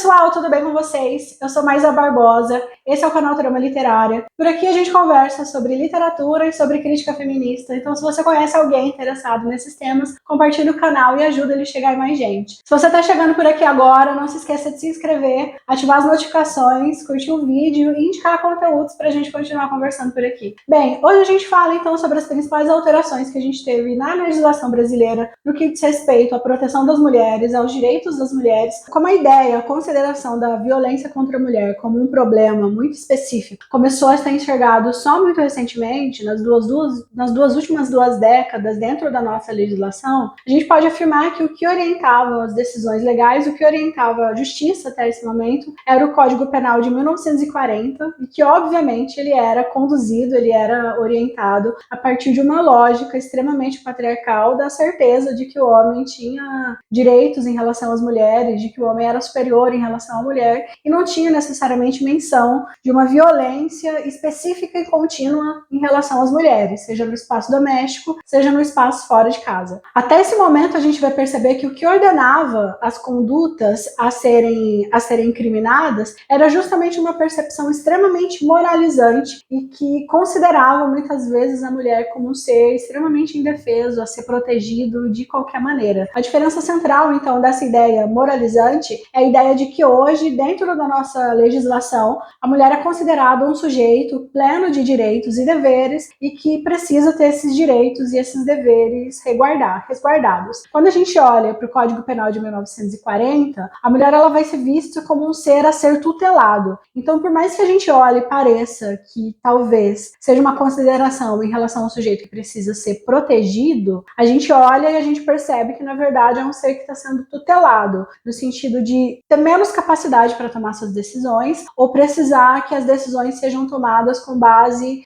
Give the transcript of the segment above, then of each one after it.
pessoal, tudo bem com vocês? Eu sou Maisa Barbosa, esse é o canal Trama Literária. Por aqui a gente conversa sobre literatura e sobre crítica feminista, então se você conhece alguém interessado nesses temas, compartilhe o canal e ajuda ele a chegar em mais gente. Se você está chegando por aqui agora, não se esqueça de se inscrever, ativar as notificações, curtir o vídeo e indicar conteúdos para a gente continuar conversando por aqui. Bem, hoje a gente fala então sobre as principais alterações que a gente teve na legislação brasileira no que diz respeito à proteção das mulheres, aos direitos das mulheres, como a ideia, a consideração da violência contra a mulher como um problema muito específico começou a ser enxergado só muito recentemente, nas últimas duas décadas, dentro da nossa legislação, a gente pode afirmar que o que orientava as decisões legais, o que orientava a justiça até esse momento, era o Código Penal de 1940, e que, obviamente, ele era conduzido, ele era orientado a partir de uma lógica extremamente patriarcal da certeza de que o homem tinha direitos em relação às mulheres, de que o homem era superior em relação à mulher, e não tinha necessariamente menção de uma violência específica e contínua em relação às mulheres, seja no espaço doméstico, seja no espaço fora de casa. Até esse momento a gente vai perceber que o que ordenava as condutas a serem incriminadas era justamente uma percepção extremamente moralizante e que considerava muitas vezes a mulher como um ser extremamente indefeso, a ser protegido de qualquer maneira. A diferença central, então, dessa ideia moralizante é a ideia de que hoje, dentro da nossa legislação, a mulher é considerada um sujeito pleno de direitos e deveres e que precisa ter esses direitos e esses deveres resguardados. Quando a gente olha para o Código Penal de 1940, a mulher ela vai ser vista como um ser a ser tutelado. Então, por mais que a gente olhe e pareça que talvez seja uma consideração em relação ao sujeito que precisa ser protegido, a gente olha e a gente percebe que, na verdade, é um ser que está sendo tutelado, no sentido de ter menos capacidade para tomar suas decisões ou precisar que as decisões sejam tomadas com base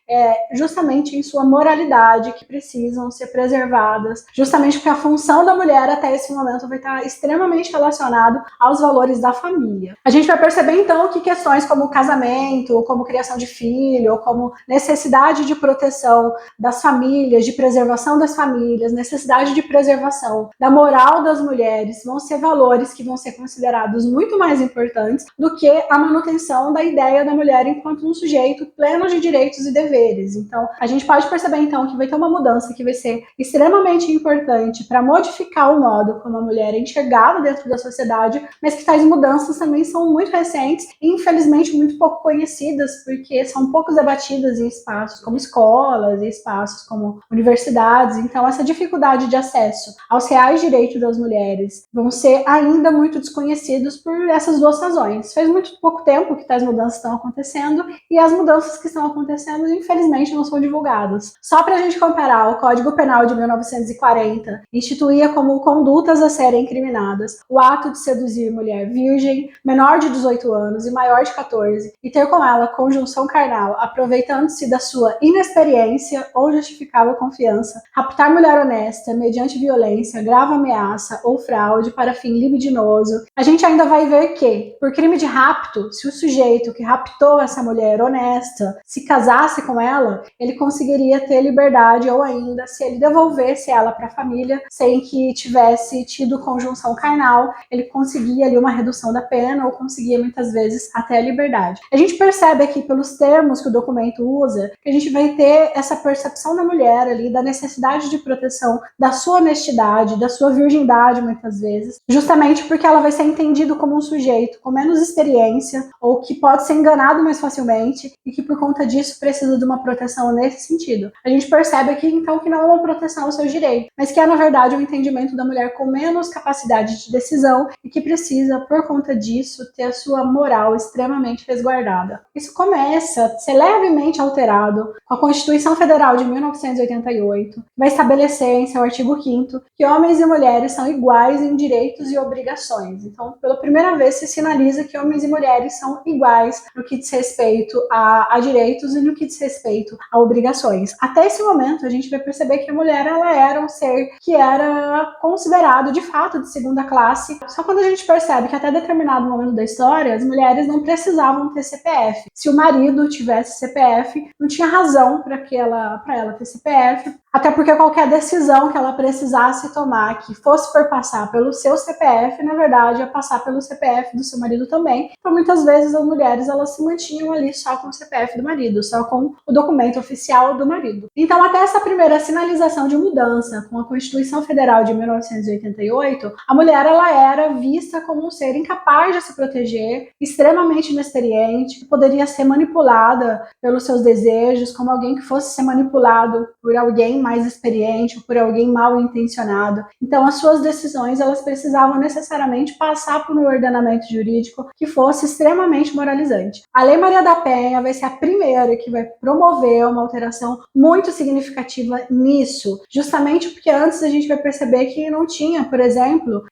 justamente em sua moralidade, que precisam ser preservadas, justamente porque a função da mulher até esse momento vai estar extremamente relacionado aos valores da família. A gente vai perceber então que questões como casamento, como criação de filho, ou como necessidade de proteção das famílias, de preservação das famílias, necessidade de preservação da moral das mulheres vão ser valores que vão ser considerados muito mais importantes do que a manutenção da ideia da mulher enquanto um sujeito pleno de direitos e deveres. Então, a gente pode perceber então que vai ter uma mudança que vai ser extremamente importante para modificar o modo como a mulher é enxergada dentro da sociedade, mas que tais mudanças também são muito recentes e infelizmente muito pouco conhecidas, porque são pouco debatidas em espaços como escolas e espaços como universidades. Então, essa dificuldade de acesso aos reais direitos das mulheres vão ser ainda muito desconhecidos por essas duas razões. Faz muito pouco tempo que tais mudanças estão acontecendo e as mudanças que estão acontecendo, infelizmente, não são divulgadas. Só para a gente comparar, o Código Penal de 1940 instituía como condutas a serem incriminadas o ato de seduzir mulher virgem, menor de 18 anos e maior de 14 e ter com ela conjunção carnal, aproveitando-se da sua inexperiência ou justificável confiança, raptar mulher honesta mediante violência, grave ameaça ou fraude para fim libidinoso. A gente ainda vai ver que, por crime de rapto, se o sujeito que raptou essa mulher honesta se casasse com ela, ele conseguiria ter liberdade, ou ainda, se ele devolvesse ela para a família sem que tivesse tido conjunção carnal, ele conseguia ali uma redução da pena ou conseguia muitas vezes até a liberdade. A gente percebe aqui pelos termos que o documento usa que a gente vai ter essa percepção da mulher ali, da necessidade de proteção da sua honestidade, da sua virgindade muitas vezes, justamente porque ela vai ser entendida como um sujeito com menos experiência ou que pode ser enganado mais facilmente e que por conta disso precisa de uma proteção nesse sentido. A gente percebe aqui então que não é uma proteção aos seus direitos, mas que é na verdade um entendimento da mulher com menos capacidade de decisão e que precisa por conta disso ter a sua moral extremamente resguardada. Isso começa a ser levemente alterado com a Constituição Federal de 1988, que vai estabelecer em seu artigo 5º que homens e mulheres são iguais em direitos e obrigações. Então, pela primeira vez se sinaliza que homens e mulheres são iguais no que diz respeito a direitos e no que diz respeito a obrigações. Até esse momento, a gente vai perceber que a mulher ela era um ser que era considerado de fato de segunda classe. Só quando a gente percebe que até determinado momento da história, as mulheres não precisavam ter CPF. Se o marido tivesse CPF, não tinha razão para ela ter CPF. Até porque qualquer decisão que ela precisasse tomar, que fosse por passar pelo seu CPF, na verdade, ia passar pelo CPF do seu marido também. Então, muitas vezes, as mulheres, elas se mantinham ali só com o CPF do marido, só com o documento oficial do marido. Então, até essa primeira sinalização de mudança, com a Constituição Federal de 1988, a mulher, ela era vista como um ser incapaz de se proteger, extremamente inexperiente, que poderia ser manipulada pelos seus desejos, como alguém que fosse ser manipulado por alguém mais experiente, ou por alguém mal intencionado. Então, as suas decisões, elas precisavam necessariamente passar por um ordenamento jurídico que fosse extremamente moralizante. A Lei Maria da Penha vai ser a primeira que vai promover uma alteração muito significativa nisso, justamente porque antes a gente vai perceber que não tinha, por exemplo,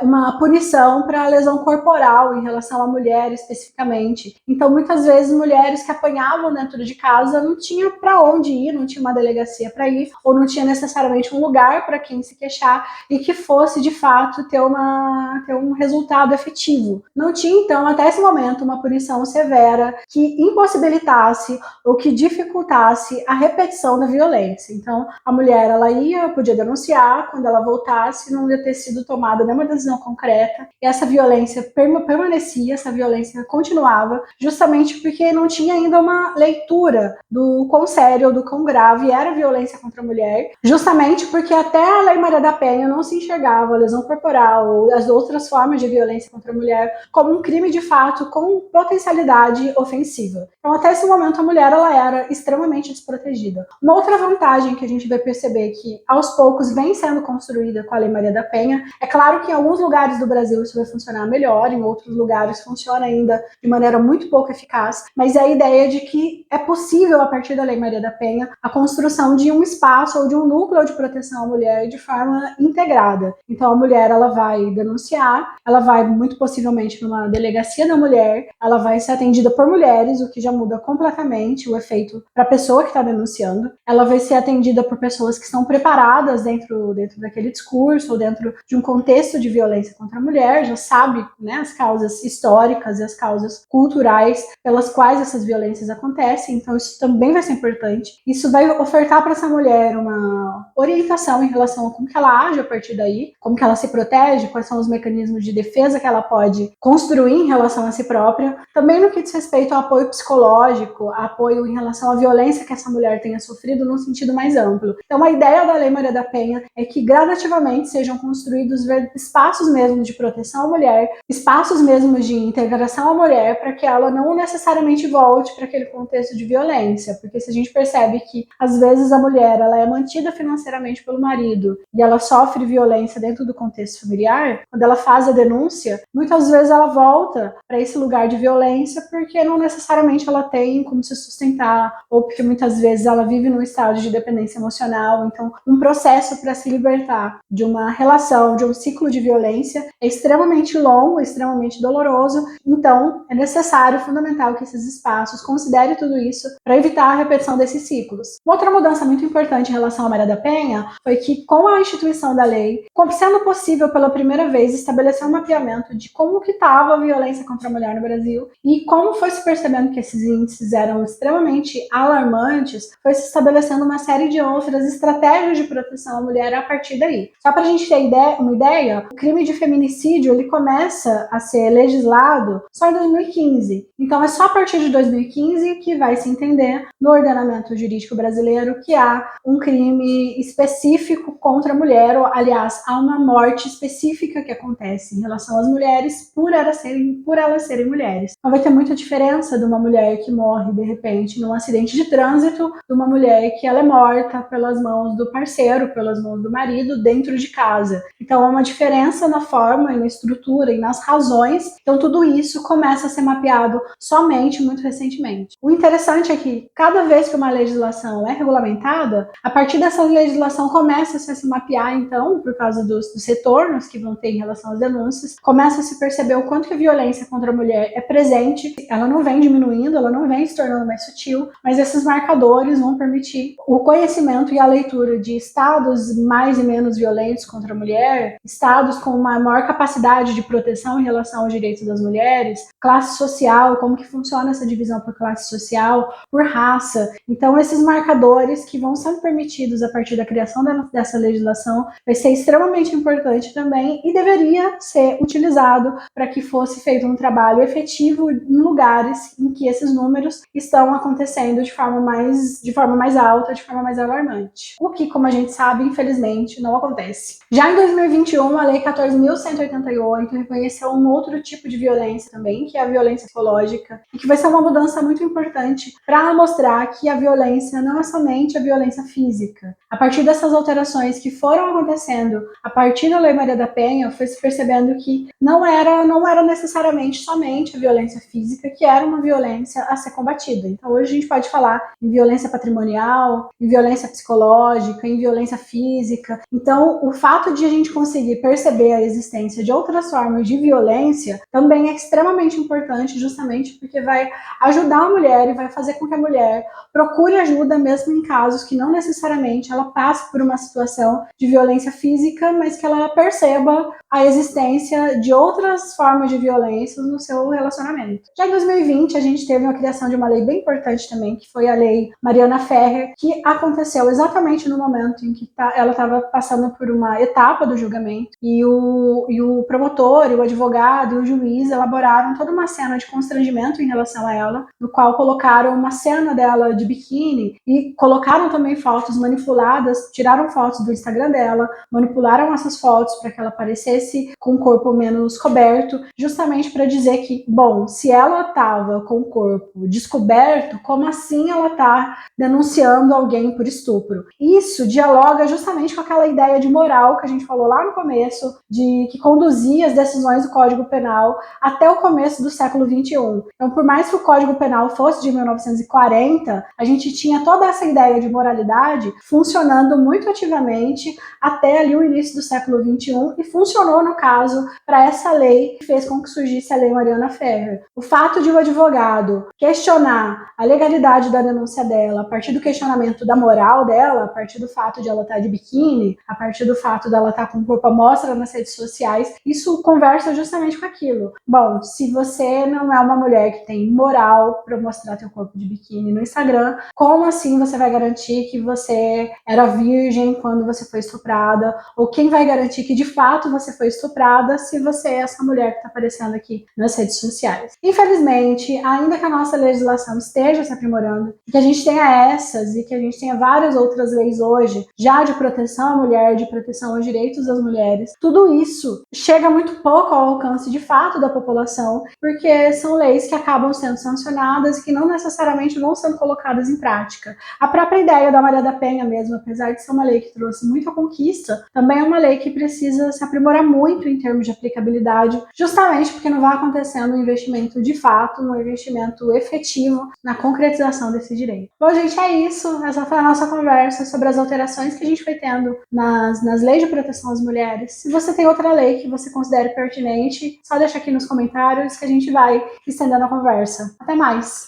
uma punição para lesão corporal em relação à mulher especificamente. Então, muitas vezes, mulheres que apanhavam dentro de casa não tinham para onde ir, não tinha uma delegacia para ir, ou não tinha necessariamente um lugar para quem se queixar e que fosse, de fato, ter um resultado efetivo. Não tinha, então, até esse momento, uma punição severa que impossibilitasse ou que dificultasse a repetição da violência. Então, a mulher, ela podia denunciar, quando ela voltasse, não ia ter sido tomada nenhuma decisão concreta, e essa violência permanecia, essa violência continuava, justamente porque não tinha ainda uma leitura do quão sério ou do quão grave era a violência contra a mulher, justamente porque até a Lei Maria da Penha não se enxergava a lesão corporal ou as outras formas de violência contra a mulher como um crime de fato com potencialidade ofensiva. Então, até esse momento, a mulher, ela era extremamente desprotegida. Uma outra vantagem que a gente vai perceber que, aos poucos, vem sendo construída com a Lei Maria da Penha, é claro que em alguns lugares do Brasil isso vai funcionar melhor, em outros lugares funciona ainda de maneira muito pouco eficaz, mas é a ideia de que é possível, a partir da Lei Maria da Penha, a construção de um espaço ou de um núcleo de proteção à mulher de forma integrada. Então, a mulher, ela vai denunciar, ela vai, muito possivelmente, numa delegacia da mulher, ela vai ser atendida por mulheres, o que já muda completamente o efeito para a pessoa que está denunciando. Ela vai ser atendida por pessoas que estão preparadas dentro daquele discurso, ou dentro de um contexto de violência contra a mulher, já sabe, né, as causas históricas e as causas culturais pelas quais essas violências acontecem, então isso também vai ser importante. Isso vai ofertar para essa mulher uma orientação em relação a como que ela age a partir daí, como que ela se protege, quais são os mecanismos de defesa que ela pode construir em relação a si própria. Também no que diz respeito ao apoio psicológico, apoio em relação à violência que essa mulher tenha sofrido num sentido mais amplo. Então, a ideia da Lei Maria da Penha é que gradativamente sejam construídos espaços mesmo de proteção à mulher, espaços mesmo de integração à mulher, para que ela não necessariamente volte para aquele contexto de violência, porque se a gente percebe que às vezes a mulher, ela é mantida financeiramente pelo marido e ela sofre violência dentro do contexto familiar, quando ela faz a denúncia, muitas vezes ela volta para esse lugar de violência porque não necessariamente ela tem como se sustentar, ou porque muitas vezes ela vive num estado de dependência emocional. Então, um processo para se libertar de uma relação, de um ciclo de violência é extremamente longo, extremamente doloroso. Então, é necessário, fundamental que esses espaços considerem tudo isso para evitar a repetição desses ciclos. Uma outra mudança muito importante em relação à Maria da Penha foi que, com a instituição da lei, sendo possível pela primeira vez estabelecer um mapeamento de como que estava a violência contra a mulher no Brasil e como foi se percebendo que esses índices eram extremamente alarmantes, foi se estabelecendo uma série de outras estratégias de proteção à mulher a partir daí. Só para a gente ter uma ideia, o crime de feminicídio ele começa a ser legislado só em 2015. Então é só a partir de 2015 que vai se entender no ordenamento jurídico brasileiro que há um crime específico contra a mulher, ou, aliás, há uma morte específica que acontece em relação às mulheres por elas serem mulheres. Então vai ter muita diferença de uma mulher que morre de repente num acidente de trânsito, de uma mulher que ela é morta pelas mãos do parceiro, pelas mãos do marido dentro de casa. Então há uma diferença na forma e na estrutura e nas razões. Então tudo isso começa a ser mapeado somente muito recentemente. O interessante é que cada vez que uma legislação é regulamentada, a partir dessa legislação começa a se mapear, então, por causa dos retornos que vão ter em relação às denúncias, começa a se perceber o quanto que a violência contra a mulher é presente, ela não vem diminuindo, ela não vem se tornando mais sutil, mas esses marcadores vão permitir o conhecimento e a leitura de estados mais e menos violentos contra a mulher, estados com uma maior capacidade de proteção em relação aos direitos das mulheres, classe social, como que funciona essa divisão por classe social, por raça. Então, esses marcadores que vão sempre permitidos a partir da criação dessa legislação vai ser extremamente importante também e deveria ser utilizado para que fosse feito um trabalho efetivo em lugares em que esses números estão acontecendo de forma mais alta, de forma mais alarmante. O que, como a gente sabe, infelizmente, não acontece. Já em 2021, a Lei 14.188 reconheceu um outro tipo de violência também, que é a violência psicológica, e que vai ser uma mudança muito importante para mostrar que a violência não é somente a violência física. A partir dessas alterações que foram acontecendo a partir da Lei Maria da Penha, foi se percebendo que não era necessariamente somente a violência física que era uma violência a ser combatida. Então hoje a gente pode falar em violência patrimonial, em violência psicológica, em violência física. Então o fato de a gente conseguir perceber a existência de outras formas de violência também é extremamente importante, justamente porque vai ajudar a mulher e vai fazer com que a mulher procure ajuda mesmo em casos que não necessariamente ela passe por uma situação de violência física, mas que ela perceba a existência de outras formas de violência no seu relacionamento. Já em 2020, a gente teve a criação de uma lei bem importante também, que foi a Lei Mariana Ferrer, que aconteceu exatamente no momento em que ela estava passando por uma etapa do julgamento, e o promotor, e o advogado e o juiz elaboraram toda uma cena de constrangimento em relação a ela, no qual colocaram uma cena dela de biquíni e colocaram também fotos manipuladas, tiraram fotos do Instagram dela, manipularam essas fotos para que ela aparecesse com o corpo menos coberto, justamente para dizer que, bom, se ela estava com o corpo descoberto, como assim ela está denunciando alguém por estupro? Isso dialoga justamente com aquela ideia de moral que a gente falou lá no começo, de que conduzia as decisões do Código Penal até o começo do século XXI. Então, por mais que o Código Penal fosse de 1940, a gente tinha toda essa ideia de moralidade funcionando muito ativamente até ali o início do século XXI e funcionou, no caso, para essa lei que fez com que surgisse a Lei Mariana Ferrer. O fato de o advogado questionar a legalidade da denúncia dela a partir do questionamento da moral dela, a partir do fato de ela estar de biquíni, a partir do fato dela estar com o corpo à mostra nas redes sociais, isso conversa justamente com aquilo. Bom, se você não é uma mulher que tem moral para mostrar teu corpo de biquíni no Instagram, como assim você vai garantir que você era virgem quando você foi estuprada? Ou quem vai garantir que de fato você foi estuprada se você é essa mulher que está aparecendo aqui nas redes sociais? Infelizmente, ainda que a nossa legislação esteja se aprimorando, que a gente tenha essas e que a gente tenha várias outras leis hoje, já de proteção à mulher, de proteção aos direitos das mulheres, tudo isso chega muito pouco ao alcance de fato da população, porque são leis que acabam sendo sancionadas e que não necessariamente vão sendo colocadas em prática. A própria ideia da Maria da Penha mesmo, apesar de ser uma lei que trouxe muita conquista, também é uma lei que precisa se aprimorar muito em termos de aplicabilidade, justamente porque não vai acontecendo um investimento de fato, um investimento efetivo na concretização desse direito. Bom, gente, é isso. Essa foi a nossa conversa sobre as alterações que a gente foi tendo nas leis de proteção às mulheres. Se você tem outra lei que você considere pertinente, só deixa aqui nos comentários que a gente vai estendendo a conversa. Até mais!